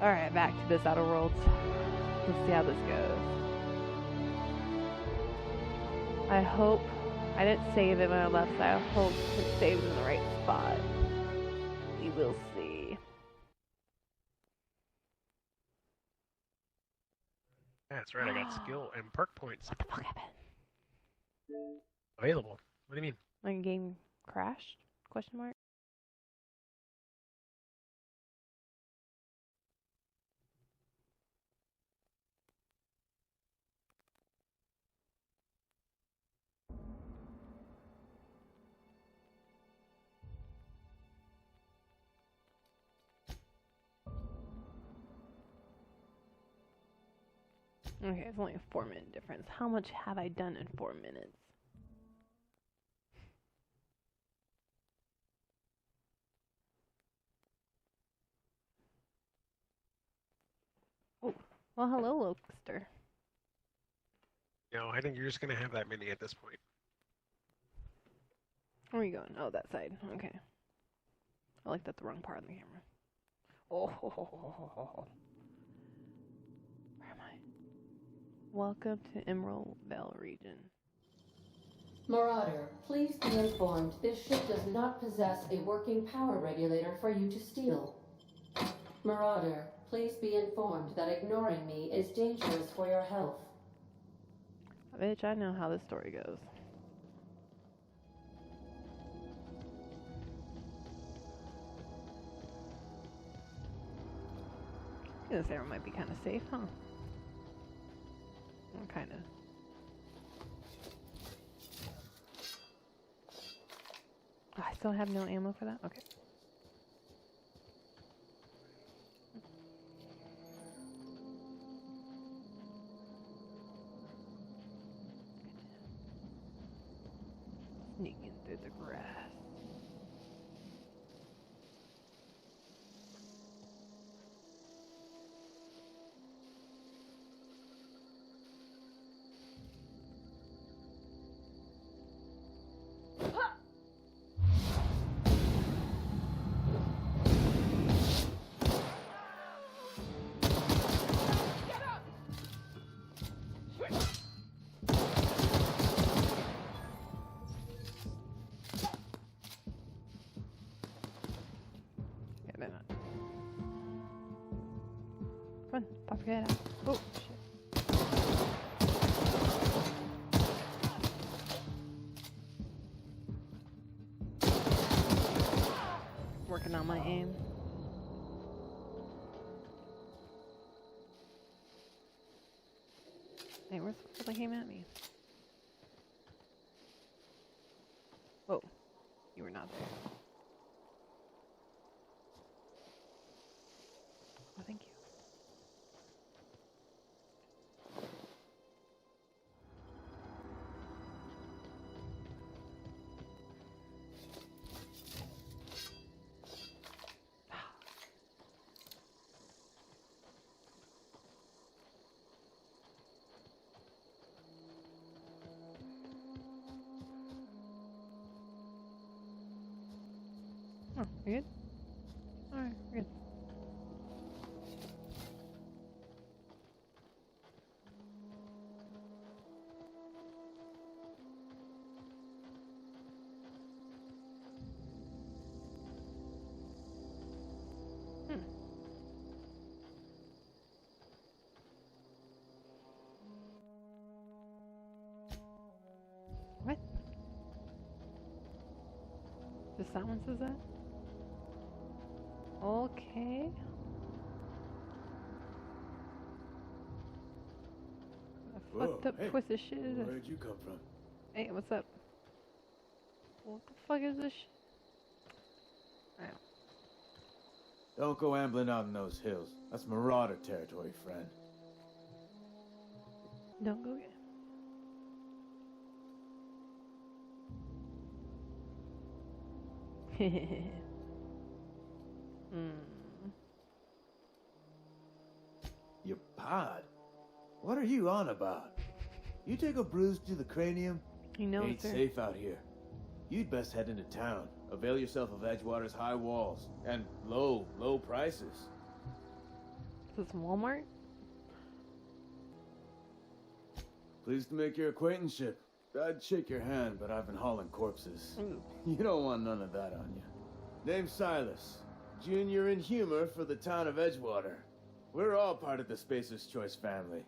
Alright, back to this Outer Worlds. Let's see how this goes. I hope I didn't save it when I left, so I hope it saved in the right spot. We will see. That's right, I got skill and perk points. What the fuck happened? Available. What do you mean? My game crashed? Question mark? Okay, it's only a 4-minute difference. How much have I done in 4 minutes? Oh, well, hello, Lokester. No, I think you're just gonna have that many at this point. Where are you going? Oh, that side. Okay. I like that the wrong part of the camera. Oh, ho, ho, ho, ho, ho, ho. Where am I? Welcome to Emerald Vale region. Marauder, please be informed this ship does not possess a working power regulator for you to steal. Marauder, please be informed that ignoring me is dangerous for your health. Bitch, I know how this story goes. This area might be kind of safe, huh? Well, kind of. Oh, I still have no ammo for that? Okay. Sneaking through the grass. Come on, pop your head out. Oh, shit. Working on my aim. Hey, where's the fuck came at me? Whoa, you were not there. Oh, thank you. Oh, you good? Alright, we're good. What? Just that one says that? Okay. A fucked up twist of shit is this? Where'd you come from? Hey, what's up? What the fuck is this shit? Alright. Don't go ambling out in those hills. That's Marauder territory, friend. Don't go get him. Your pod? What are you on about? You take a bruise to the cranium? You know Ain't it's there. safe out here. you'd best head into town. Avail yourself of Edgewater's high walls and low prices. Is this Walmart? Pleased to make your acquaintanceship. I'd shake your hand, but I've been hauling corpses. Ooh. You don't want none of that on you. Name's Silas. Junior in humor for the town of Edgewater. We're all part of the Spacer's Choice family.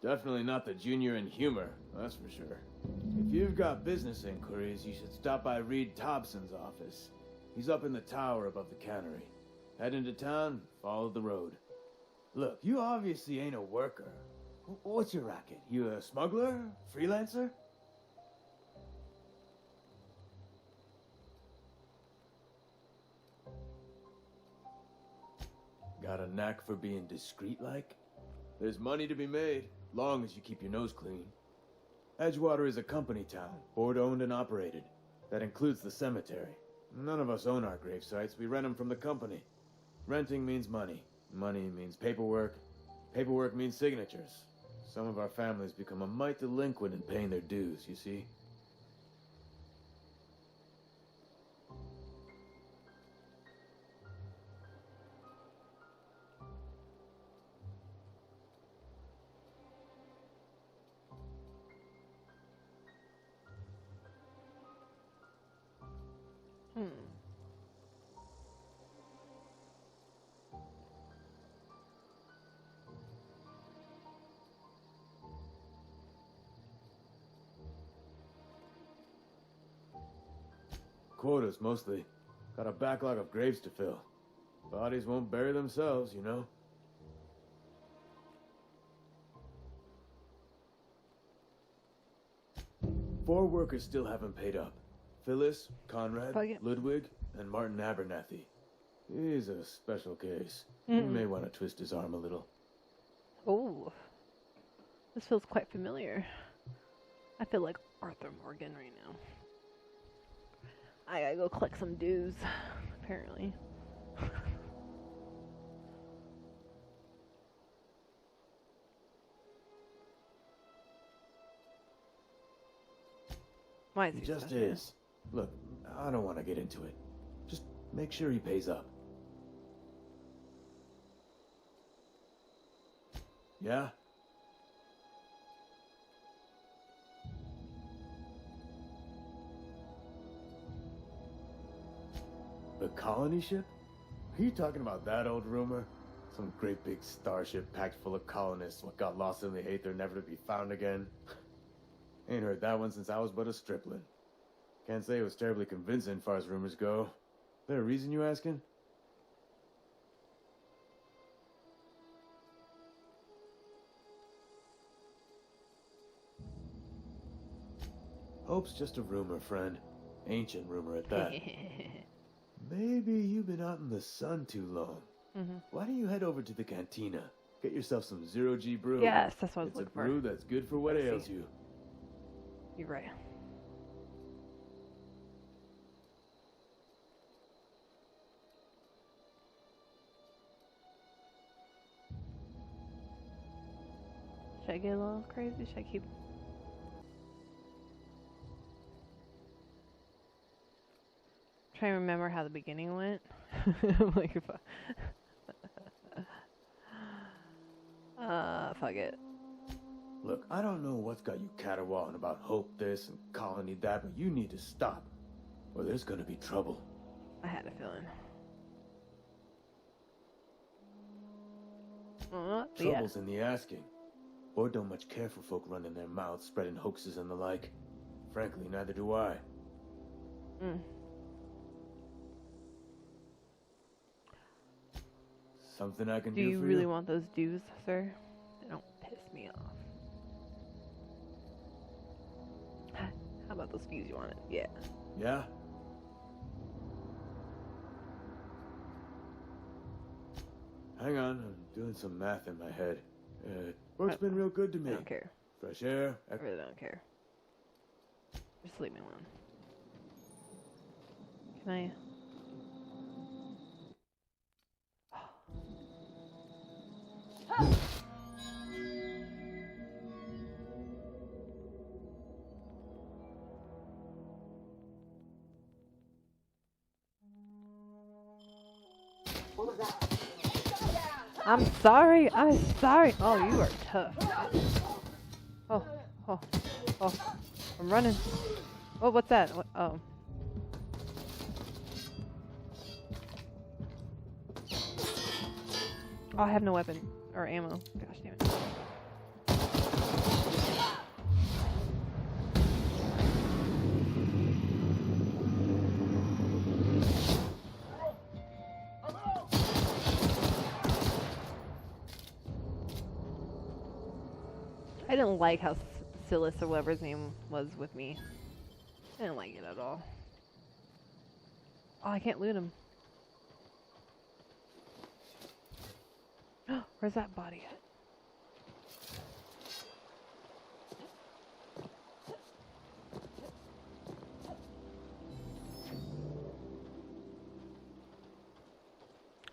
Definitely not the junior in humor, that's for sure. If you've got business inquiries, you should stop by Reed Thompson's office. He's up in the tower above the cannery. Head into town, follow the road. Look, you obviously ain't a worker. What's your racket? You a smuggler? Freelancer? Got a knack for being discreet-like? There's money to be made, long as you keep your nose clean. Edgewater is a company town, board-owned and operated. That includes the cemetery. None of us own our grave sites, we rent them from the company. Renting means money. Money means paperwork. Paperwork means signatures. Some of our families become a mite delinquent in paying their dues, you see? Quotas, mostly. Got a backlog of graves to fill. Bodies won't bury themselves, you know? Four workers still haven't paid up. Phyllis, Conrad, Fuck it. Ludwig, and Martin Abernathy. He's a special case. You may want to twist his arm a little. Oh. This feels quite familiar. I feel like Arthur Morgan right now. I gotta go collect some dues, apparently. Why is He he just special? is. Look, I don't want to get into it. Just make sure he pays up. Yeah? The colony ship? Are you talking about that old rumor? Some great big starship packed full of colonists what got lost in the aether never to be found again? Ain't heard that one since I was but a stripling. Can't say it was terribly convincing far as rumors go. There a reason you asking? Hope's just a rumor, friend. Ancient rumor at that. Maybe you've been out in the sun too long. Why don't you head over to the cantina? Get yourself some zero-G brew. Yes, that's what I was It's a looking for. brew that's good for what ails you. You're right. Should I get a little crazy? Should I keep... Trying to remember how the beginning went. I'm like, if fuck it. Look, I don't know what's got you caterwauling about Hope this and Colony that, but you need to stop, or there's gonna be trouble. I had a feeling. Yeah. Trouble's in the asking. Or don't much care for folk running their mouths, spreading hoaxes and the like. Frankly, neither do I. Something I can do Do you for really you? want those dues, sir? They don't piss me off. How about those views you wanted? Yeah. Yeah? Hang on, I'm doing some math in my head. Work's been real good to I me. don't care. Fresh air, I really don't care. Just leave me alone. Can I? I'm sorry. I'm sorry. Oh, you are tough. Oh, oh, oh. I'm running. Oh, what's that? What? Oh. Oh, I have no weapon or ammo. Gosh damn it. I didn't like how Silas or whatever his name was with me. I didn't like it at all. Oh, I can't loot him. Where's that body at?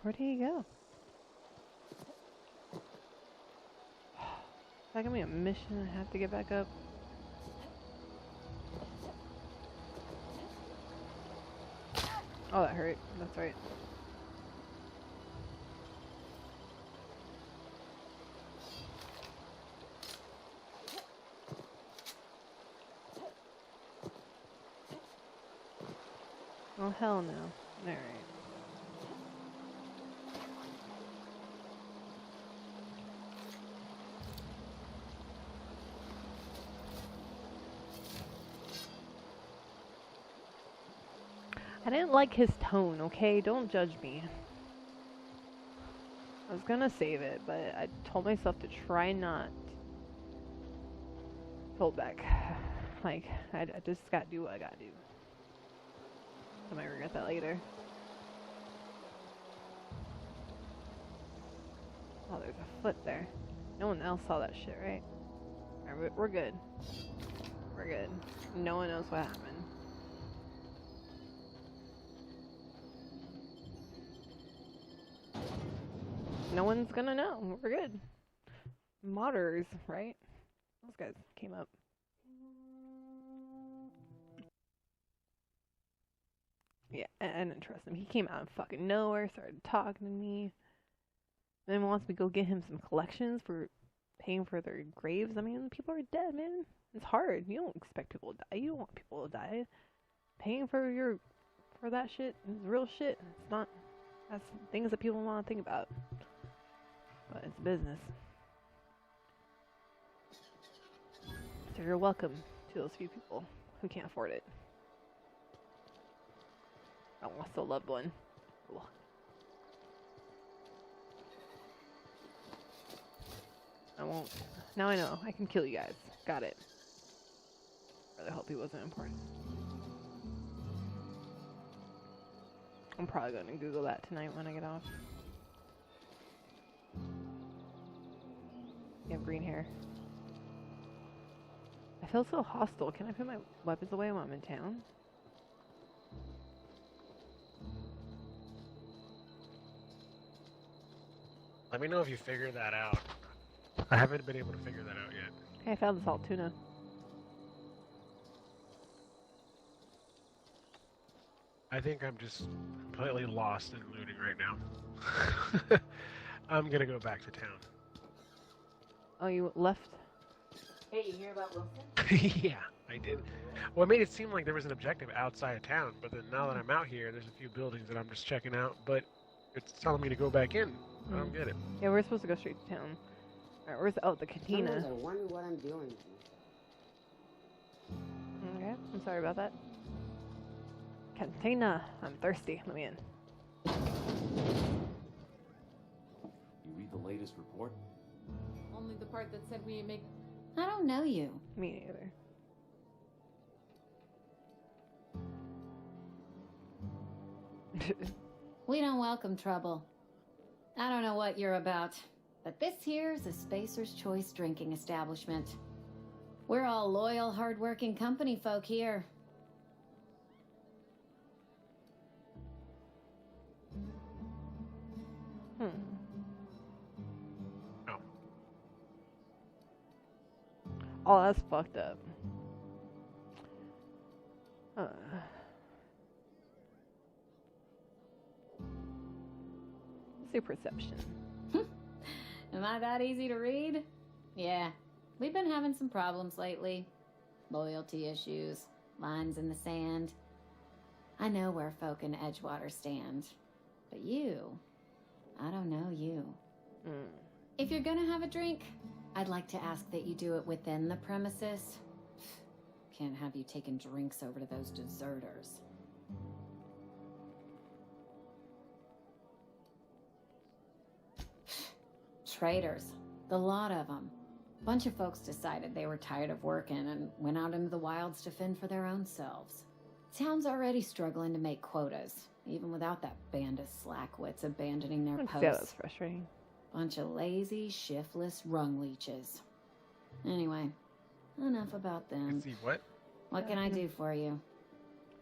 Where did he go? Is that gonna be a mission? I have to get back up. Oh, that hurt. That's right. Oh, hell no. Alright. I didn't like his tone, okay? Don't judge me. I was gonna save it, but I told myself to try not to hold back. Like, I just gotta do what I gotta do. I might regret that later. Oh, there's a foot there. No one else saw that shit, right? Alright, we're good. We're good. No one knows what happened. No one's gonna know. We're good. Modders, right? Those guys came up. Yeah, I didn't trust him. He came out of fucking nowhere, started talking to me. Then wants me to go get him some collections for paying for their graves. I mean, people are dead, man. It's hard. You don't expect people to die. You don't want people to die. Paying for that shit is real shit. It's not. That's things that people want to think about. But it's business. So you're welcome to those few people who can't afford it. I lost a loved one. Ugh. I won't. Now I know. I can kill you guys. Got it. Really hope he wasn't important. I'm probably going to Google that tonight when I get off. You have green hair. I feel so hostile. Can I put my weapons away when I'm in town? Let me know if you figure that out. I haven't been able to figure that out yet. Hey, I found the salt tuna. I think I'm just completely lost in looting right now. I'm gonna go back to town. Oh, you left? Hey, you hear about Wilson? Yeah, I did. Well, it made it seem like there was an objective outside of town, but then now that I'm out here, there's a few buildings that I'm just checking out, but it's telling me to go back in. I don't get it. Yeah, we're supposed to go straight to town. Alright, where's the cantina? Sometimes I wonder what I'm doing. Okay, I'm sorry about that. Cantina. I'm thirsty. Let me in. You read the latest report? Only the part that said we make. I don't know you. Me neither. We don't welcome trouble. I don't know what you're about, but this here's a Spacer's Choice drinking establishment. We're all loyal, hard-working company folk here. Oh. Oh, that's fucked up. See perception. Am I that easy to read? Yeah. We've been having some problems lately. Loyalty issues, lines in the sand. I know where folk in Edgewater stand. But you, I don't know you. If you're gonna have a drink, I'd like to ask that you do it within the premises. Can't have you taking drinks over to those deserters. Traitors. The lot of them. Bunch of folks decided they were tired of working and went out into the wilds to fend for their own selves. Town's already struggling to make quotas, even without that band of slackwits abandoning their posts. Yeah, that's frustrating. Bunch of lazy, shiftless rung leeches. Anyway, enough about them. Let's see what? What can I do for you?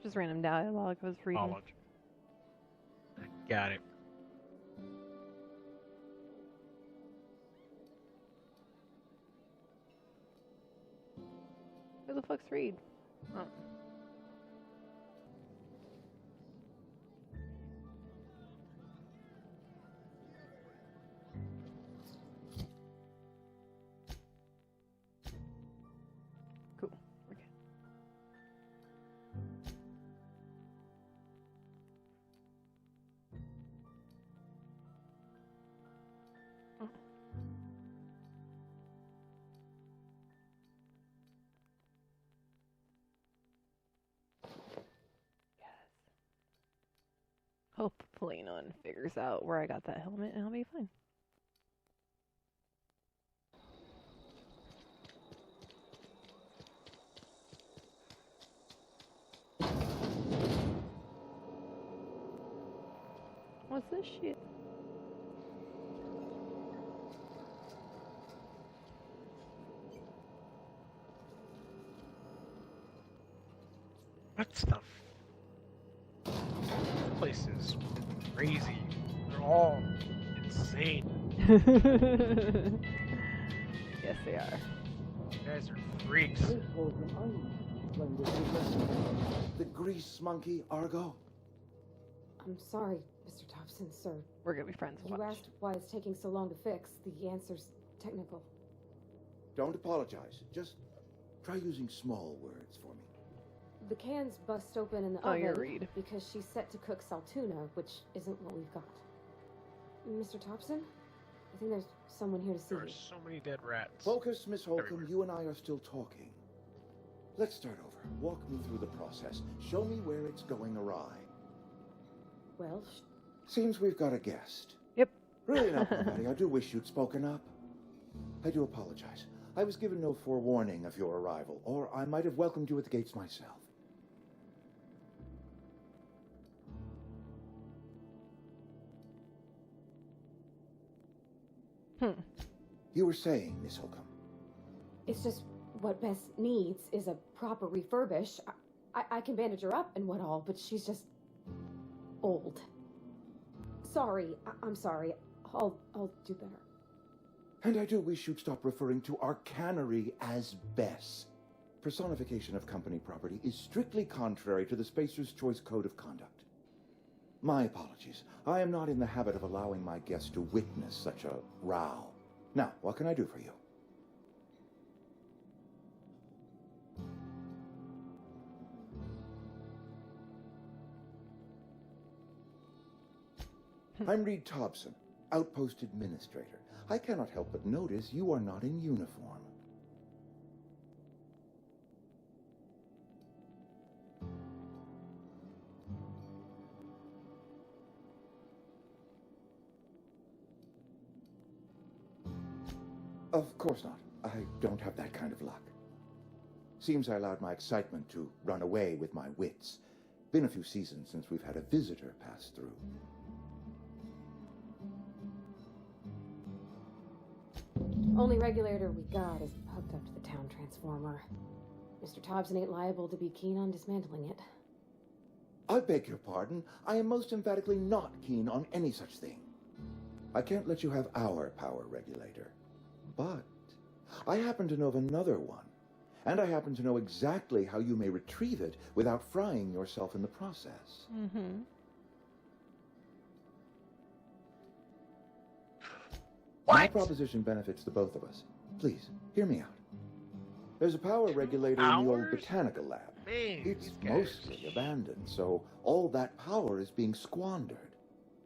Just random dialogue I was reading. Knowledge. Got it. Who the fuck's Reed? Oh. Cool. Okay. Oh. Hopefully no one figures out where I got that helmet and I'll be fine. What's this shit? What stuff? This place is crazy. They're all insane. Yes, they are. You guys are freaks. The grease monkey, Argo? I'm sorry, Mr. Thompson, sir. We're gonna be friends. You Watch. asked why it's taking so long to fix. The answer's technical. Don't apologize. Just try using small words for me. The cans bust open in the Oh, oven you're Reed. because she's set to cook saltuna, which isn't what we've got. Mr. Thompson? I think there's someone here to see There are you. so many dead rats. Focus, Miss Holcomb. Everywhere. You and I are still talking. Let's start over. Walk me through the process. Show me where it's going awry. Well, Seems we've got a guest. Yep. Really not, buddy. I do wish you'd spoken up. I do apologize. I was given no forewarning of your arrival, or I might have welcomed you at the gates myself. You were saying, Miss Holcomb. it's just what Bess needs is a proper refurbish. I can bandage her up and what all, but she's just old. Sorry, I'm sorry. I'll do better. And I do wish you'd stop referring to our cannery as Bess. Personification of company property is strictly contrary to the Spacer's Choice Code of Conduct. My apologies. I am not in the habit of allowing my guests to witness such a row. Now, what can I do for you? I'm Reed Thompson, Outpost Administrator. I cannot help but notice you are not in uniform. Of course not. I don't have that kind of luck. Seems I allowed my excitement to run away with my wits. Been a few seasons since we've had a visitor pass through. Only regulator we got is hooked up to the town transformer. Mr. Thompson ain't liable to be keen on dismantling it. I beg your pardon. I am most emphatically not keen on any such thing. I can't let you have our power regulator. But I happen to know of another one. And I happen to know exactly how you may retrieve it without frying yourself in the process. Mm-hmm. My proposition benefits the both of us. Please, hear me out. There's a power regulator in the old botanical lab. Man, It's mostly abandoned, so all that power is being squandered.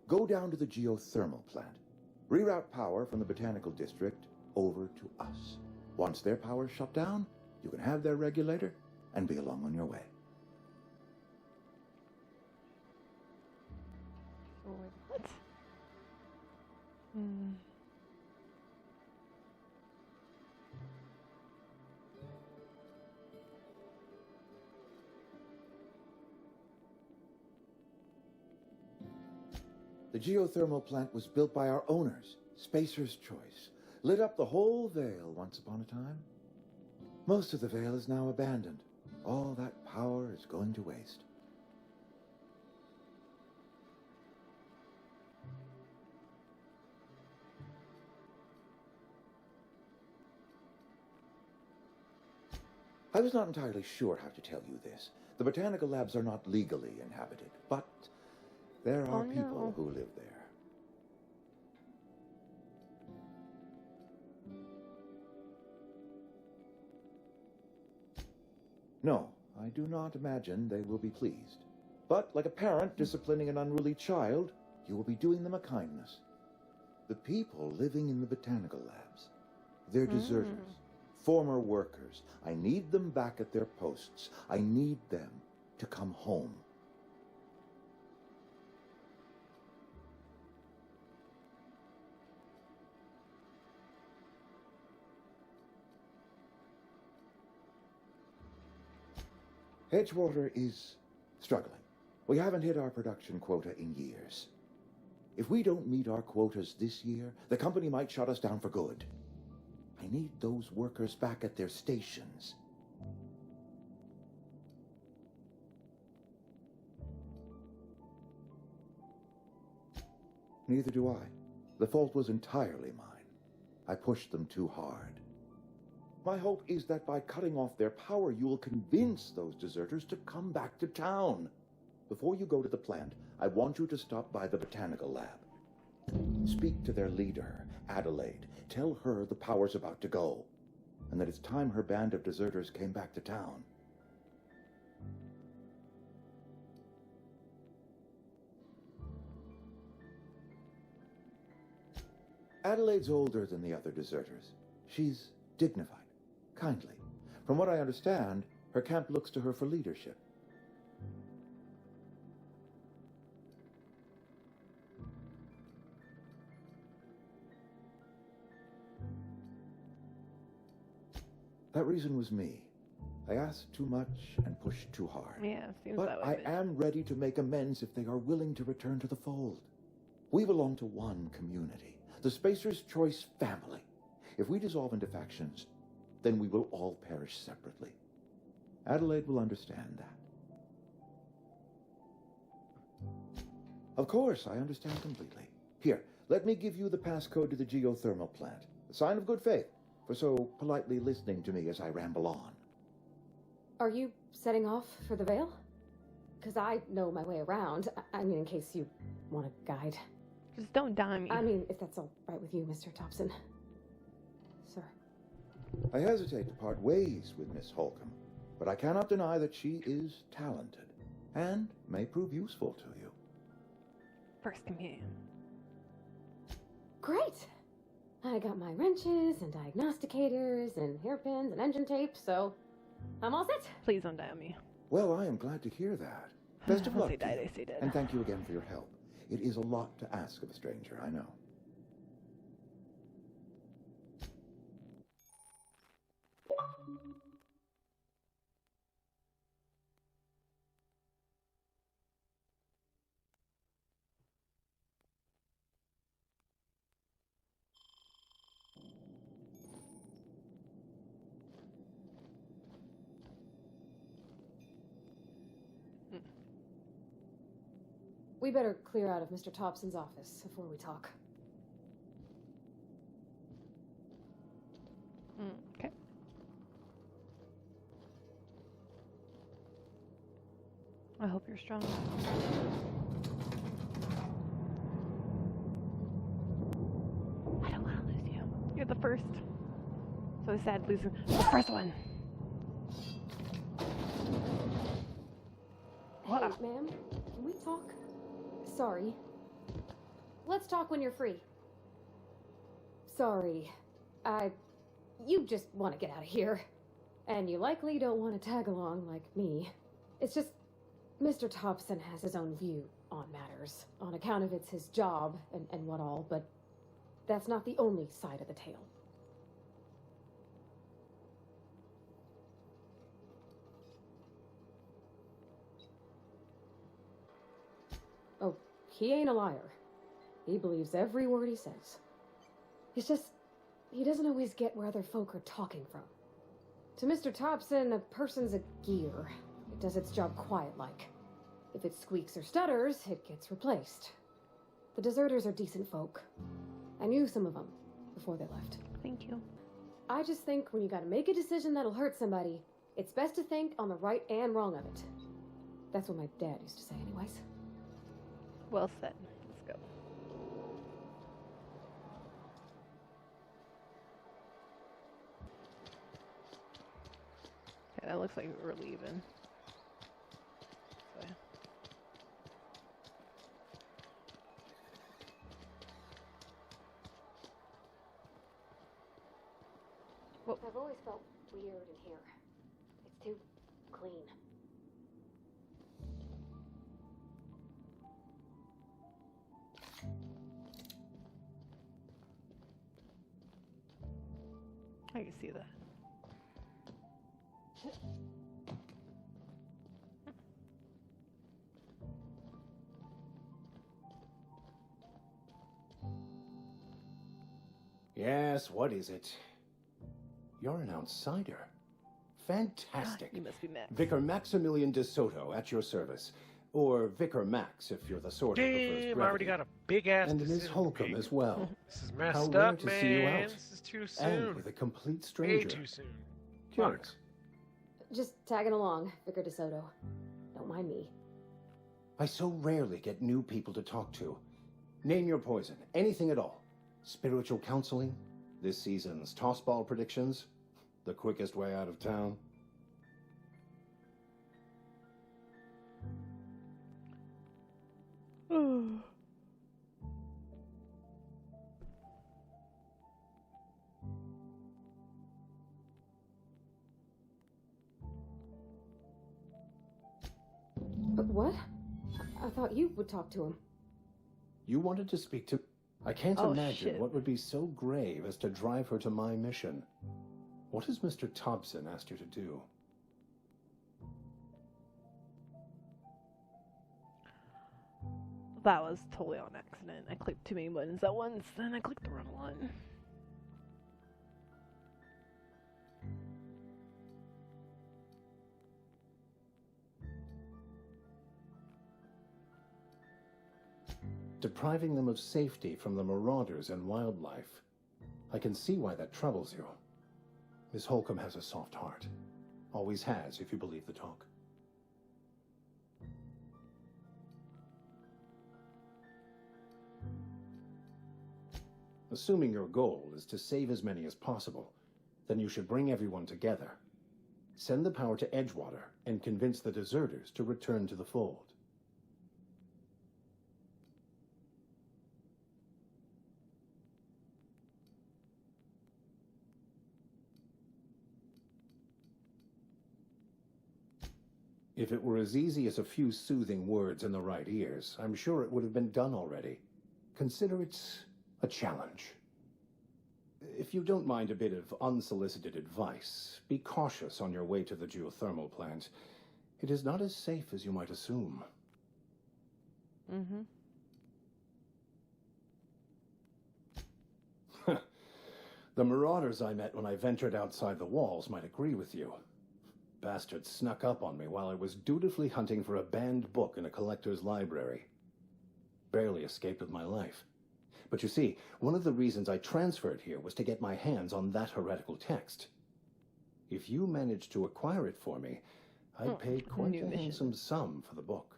Go down to the geothermal plant. Reroute power from the botanical district over to us. Once their power's shut down, you can have their regulator and be along on your way. What? Hmm. The geothermal plant was built by our owners, Spacer's Choice. Lit up the whole Vale once upon a time. Most of the Vale is now abandoned. All that power is going to waste. I was not entirely sure how to tell you this. The botanical labs are not legally inhabited, but there are people who live there. No, I do not imagine they will be pleased. But like a parent disciplining an unruly child, you will be doing them a kindness. The people living in the botanical labs, they're deserters, former workers. I need them back at their posts. I need them to come home. Edgewater is struggling. We haven't hit our production quota in years. If we don't meet our quotas this year, the company might shut us down for good. I need those workers back at their stations. Neither do I. The fault was entirely mine. I pushed them too hard. My hope is that by cutting off their power, you will convince those deserters to come back to town. Before you go to the plant, I want you to stop by the botanical lab. Speak to their leader, Adelaide. Tell her the power's about to go, and that it's time her band of deserters came back to town. Adelaide's older than the other deserters. She's dignified, kindly. From what I understand, her camp looks to her for leadership. That reason was me. I asked too much and pushed too hard. Yeah, it seems but that I way. am ready to make amends if they are willing to return to the fold. We belong to one community, the Spacer's Choice family. If we dissolve into factions, then we will all perish separately. Adelaide will understand that. Of course, I understand completely. Here, let me give you the passcode to the geothermal plant. A sign of good faith for so politely listening to me as I ramble on. Are you setting off for the Vale? Because I know my way around. I mean, in case you want a guide. Just don't die me. I mean, if that's all right with you, Mr. Thompson. Sir. I hesitate to part ways with Miss Holcomb, but I cannot deny that she is talented and may prove useful to you. First companion. Great! I got my wrenches and diagnosticators and hairpins and engine tape, so I'm all set. Please don't die on me. Well, I am glad to hear that. Best of luck They to died, you. they stay dead. And thank you again for your help. It is a lot to ask of a stranger, I know. We better clear out of Mr. Thompson's office before we talk. Okay. I hope you're strong. I don't want to lose you. You're the first. So sad losing the first one. Hey, ma'am, can we talk? Sorry. Let's talk when you're free. Sorry. You just want to get out of here. And you likely don't want to tag along like me. It's just, Mr. Thompson has his own view on matters, on account of it's his job and what all, but that's not the only side of the tale. Oh, he ain't a liar. He believes every word he says. It's just, he doesn't always get where other folk are talking from. To Mr. Thompson, a person's a gear. It does its job quiet-like. If it squeaks or stutters, it gets replaced. The deserters are decent folk. I knew some of them before they left. Thank you. I just think when you gotta make a decision that'll hurt somebody, it's best to think on the right and wrong of it. That's what my dad used to say anyways. Well said. Let's go. Okay, that looks like we're leaving. So. Well, I've always felt weird in here. It's too clean. I can see that. Yes, what is it? You're an outsider. Fantastic. You must be Max. Vicar Maximilian de Soto at your service. Or Vicar Max, if you're the sort who prefers Damn, I already brevity. got a big ass And Ms. decision to Holcomb make. as well. This is How messed rare up, to see you man. out. This is too And soon. with a complete Way stranger. too soon. Curious. Just tagging along, Vicar DeSoto. Don't mind me. I so rarely get new people to talk to. Name your poison. Anything at all. Spiritual counseling? This season's tossball predictions? The quickest way out of town? But what? I thought you would talk to him. You wanted to speak to... I can't Oh, imagine shit. what would be so grave as to drive her to my mission. What has Mr. Thompson asked you to do? That was totally on accident. I clicked too many buttons at once, then I clicked the wrong one. Depriving them of safety from the marauders and wildlife. I can see why that troubles you. Miss Holcomb has a soft heart. Always has, if you believe the talk. Assuming your goal is to save as many as possible, then you should bring everyone together. Send the power to Edgewater and convince the deserters to return to the fold. If it were as easy as a few soothing words in the right ears, I'm sure it would have been done already. Consider it a challenge. If you don't mind a bit of unsolicited advice, be cautious on your way to the geothermal plant. It is not as safe as you might assume. Mm-hmm. The marauders I met when I ventured outside the walls might agree with you. Bastards snuck up on me while I was dutifully hunting for a banned book in a collector's library. Barely escaped with my life. But you see, one of the reasons I transferred here was to get my hands on that heretical text. If you managed to acquire it for me, I'd pay quite new a mission. handsome sum for the book.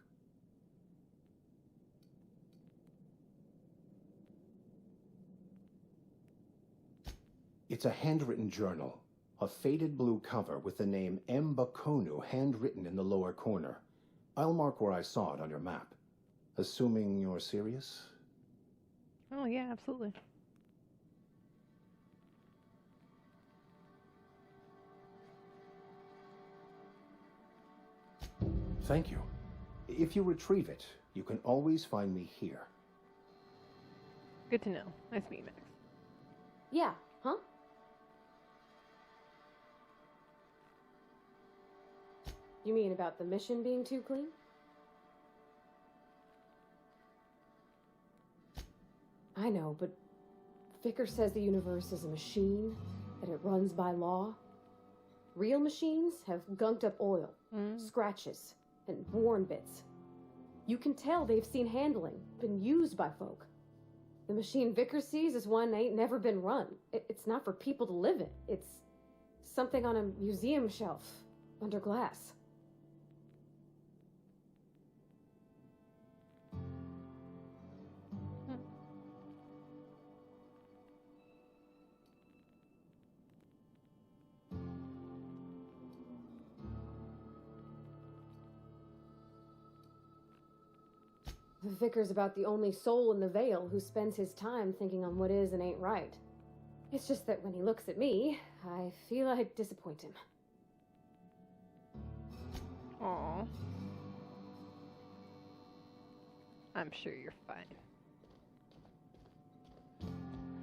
It's a handwritten journal, a faded blue cover with the name M. Bakonu handwritten in the lower corner. I'll mark where I saw it on your map. Assuming you're serious? Oh, yeah, absolutely. Thank you. If you retrieve it, you can always find me here. Good to know. Nice to meet you, Max. Yeah, huh? You mean about the mission being too clean? I know, but Vicker says the universe is a machine, that it runs by law. Real machines have gunked up oil, scratches, and worn bits. You can tell they've seen handling, been used by folk. The machine Vicker sees is one that ain't never been run. It's not for people to live in. It's something on a museum shelf, under glass. The Vicar's about the only soul in the Vale who spends his time thinking on what is and ain't right. It's just that when he looks at me, I feel I disappoint him. Aw. I'm sure you're fine.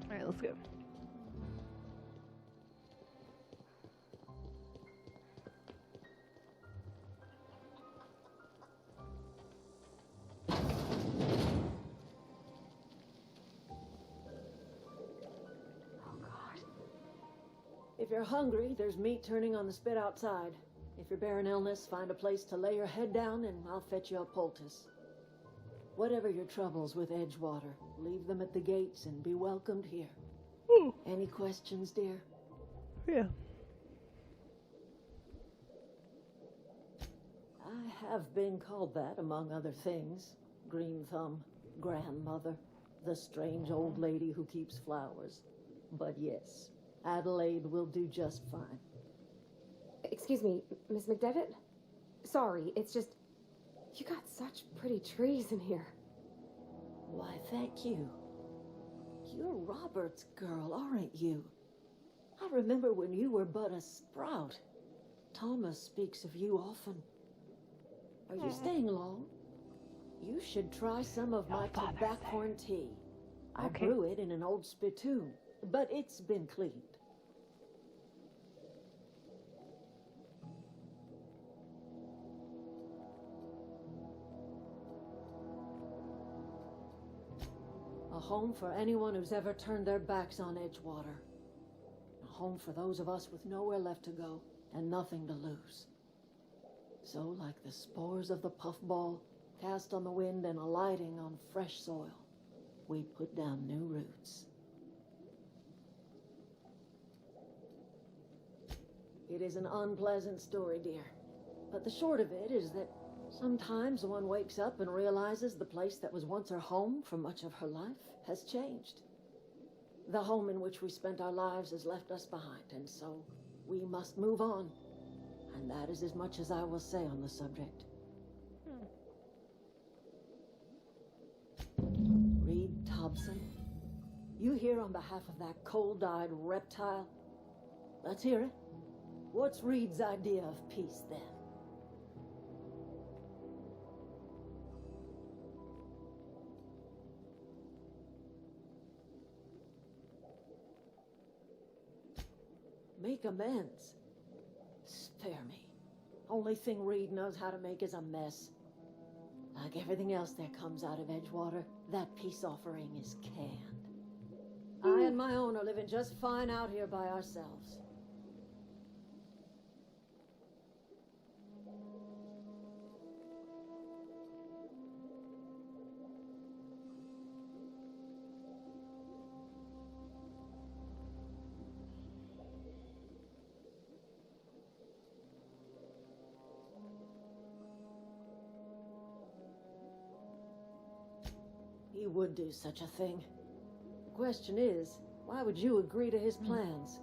Alright, let's go. If you're hungry, there's meat turning on the spit outside. If you're bearing illness, find a place to lay your head down and I'll fetch you a poultice. Whatever your troubles with Edgewater, leave them at the gates and be welcomed here. Any questions, dear? Yeah. I have been called that, among other things. Green Thumb, grandmother, the strange old lady who keeps flowers. But yes, Adelaide will do just fine. Excuse me, Miss McDevitt? Sorry, it's just... You got such pretty trees in here. Why, thank you. You're Robert's girl, aren't you? I remember when you were but a sprout. Thomas speaks of you often. Are you staying long? You should try some of my tobaccorn tea. I brew it in an old spittoon, but it's been cleaned. A home for anyone who's ever turned their backs on Edgewater. A home for those of us with nowhere left to go and nothing to lose. So, like the spores of the puffball, cast on the wind and alighting on fresh soil, we put down new roots. It is an unpleasant story, dear. But the short of it is that sometimes one wakes up and realizes the place that was once her home for much of her life has changed. The home in which we spent our lives has left us behind, and so we must move on. And that is as much as I will say on the subject. Reed Thompson, you here on behalf of that cold-eyed reptile? Let's hear it. What's Reed's idea of peace, then? Make amends. Spare me. Only thing Reed knows how to make is a mess. Like everything else that comes out of Edgewater, that peace offering is canned. I and my own are living just fine out here by ourselves. he would do such a thing. The question is, why would you agree to his plans?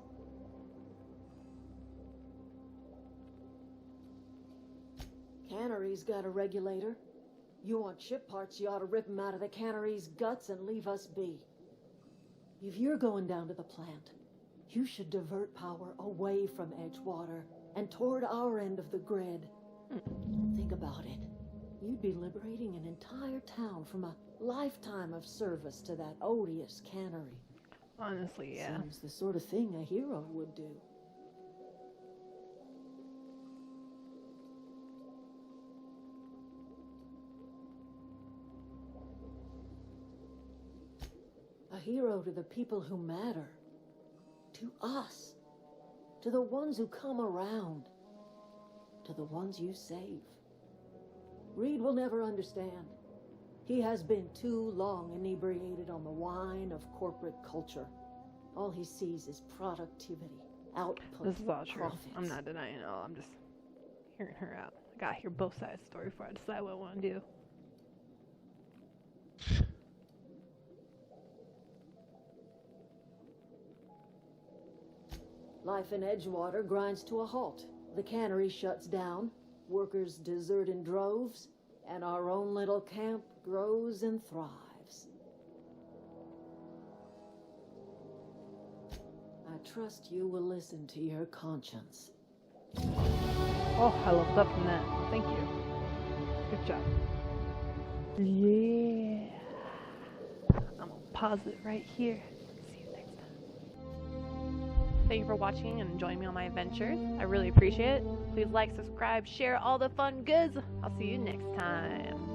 Cannery's got a regulator. You want ship parts, you ought to rip him out of the cannery's guts and leave us be. If you're going down to the plant, you should divert power away from Edgewater and toward our end of the grid. Think about it. You'd be liberating an entire town from a lifetime of service to that odious cannery. Honestly, yeah. Seems the sort of thing a hero would do. A hero to the people who matter. To us. To the ones who come around. To the ones you save. Reed will never understand. He has been too long inebriated on the wine of corporate culture. All he sees is productivity, output, This is all true. profits. I'm not denying it all. I'm just hearing her out. I gotta hear both sides of the story before I decide what I want to do. Life in Edgewater grinds to a halt. The cannery shuts down, workers desert in droves, and our own little camp grows and thrives. I trust you will listen to your conscience. Oh, I leveled up from that. Thank you. Good job. Yeah. I'm gonna pause it right here. See you next time. Thank you for watching and joining me on my adventures. I really appreciate it. Please like, subscribe, share all the fun goods. I'll see you next time.